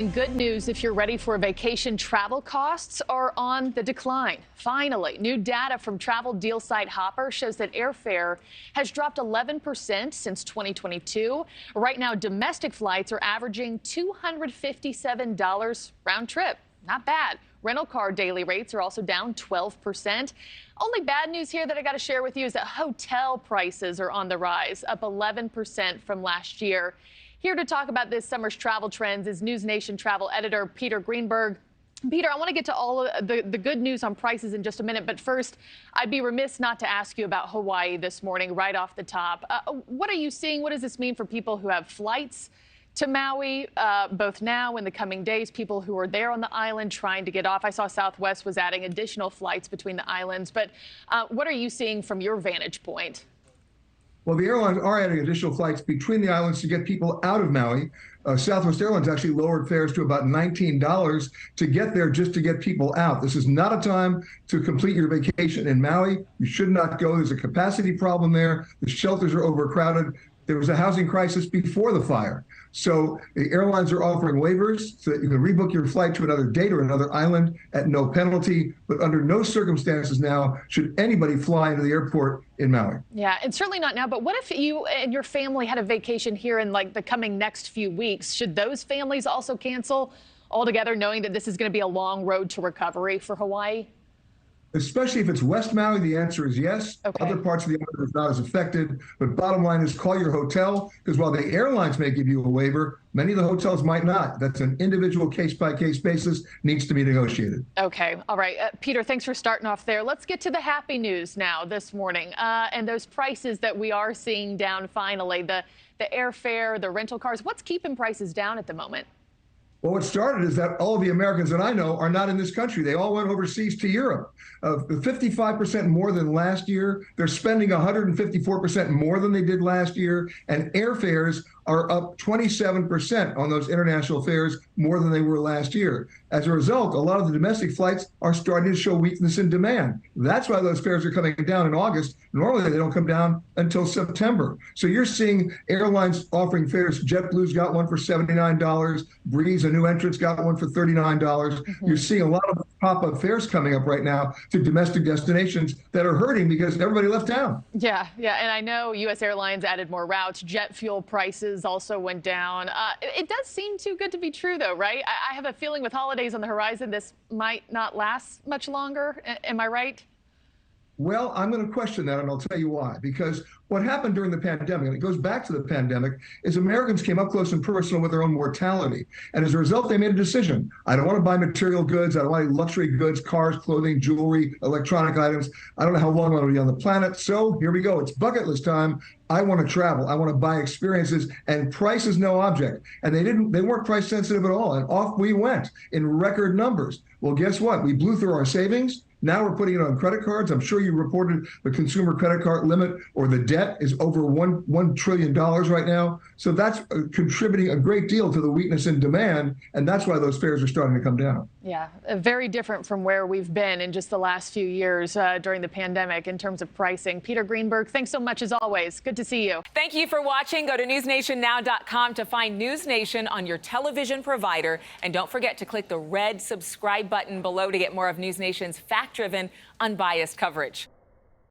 And good news if you're ready for a vacation. Travel costs are on the decline. Finally, new data from travel deal site Hopper shows that airfare has dropped 11% since 2022. Right now, domestic flights are averaging $257 round trip. Not bad. Rental car daily rates are also down 12%. Only bad news here that I got to share with you is that hotel prices are on the rise, up 11% from last year. Here to talk about this summer's travel trends is NewsNation travel editor Peter Greenberg. Peter, I want to get to all of the good news on prices in just a minute, but first, I'd be remiss not to ask you about Hawaii this morning right off the top. What are you seeing? What does this mean for people who have flights to Maui, both now and the coming days, people who are there on the island trying to get off? I saw Southwest was adding additional flights between the islands, but what are you seeing from your vantage point? Well, the airlines are adding additional flights between the islands to get people out of Maui. Southwest Airlines actually lowered fares to about $19 to get there just to get people out. This is not a time to complete your vacation in Maui. You should not go. There's a capacity problem there. The shelters are overcrowded. There was a housing crisis before the fire. So the airlines are offering waivers so that you can rebook your flight to another date or another island at no penalty. But under no circumstances now should anybody fly into the airport in Maui. Yeah, and certainly not now. But what if you and your family had a vacation here in like the coming next few weeks? Should those families also cancel altogether, knowing that this is going to be a long road to recovery for Hawaii? Especially if it's West Maui, the answer is yes. Okay. Other parts of the island is not as affected. But bottom line is call your hotel, because while the airlines may give you a waiver, many of the hotels might not. That's an individual case-by-case basis, needs to be negotiated. Okay. All right. Peter, thanks for starting off there. Let's get to the happy news now this morning and those prices that we are seeing down finally, the airfare, the rental cars. What's keeping prices down at the moment? Well, what started is that all of the Americans that I know are not in this country. They all went overseas to Europe. 55% more than last year. They're spending 154% more than they did last year. And airfares are up 27% on those international fares, more than they were last year. As a result, a lot of the domestic flights are starting to show weakness in demand. That's why those fares are coming down in August. Normally, they don't come down until September. So you're seeing airlines offering fares. JetBlue's got one for $79. Breeze, a new entrant's got one for $39. Mm-hmm. You're seeing a lot of pop-up fares coming up right now to domestic destinations that are hurting because everybody left town. Yeah, and I know U.S. Airlines added more routes. Jet fuel prices also went down. It does seem too good to be true, though, right? I have a feeling with holidays on the horizon, this might not last much longer. Am I right? Well, I'm going to question that, and I'll tell you why. Because what happened during the pandemic, and it goes back to the pandemic, is Americans came up close and personal with their own mortality. And as a result, they made a decision. I don't want to buy material goods. I don't want luxury goods, cars, clothing, jewelry, electronic items. I don't know how long I'm going to be on the planet. So here we go. It's bucket list time. I want to travel. I want to buy experiences, and price is no object. And they weren't price sensitive at all. And off we went in record numbers. Well, guess what? We blew through our savings. Now we're putting it on credit cards. I'm sure you reported the consumer credit card limit, or the debt is over $1 trillion right now. So that's contributing a great deal to the weakness in demand. And that's why those fares are starting to come down. Yeah, very different from where we've been in just the last few years during the pandemic in terms of pricing. Peter Greenberg, thanks so much as always. Good to see you. Thank you for watching. Go to newsnationnow.com to find NewsNation on your television provider. And don't forget to click the red subscribe button below to get more of NewsNation's fact-driven, unbiased coverage.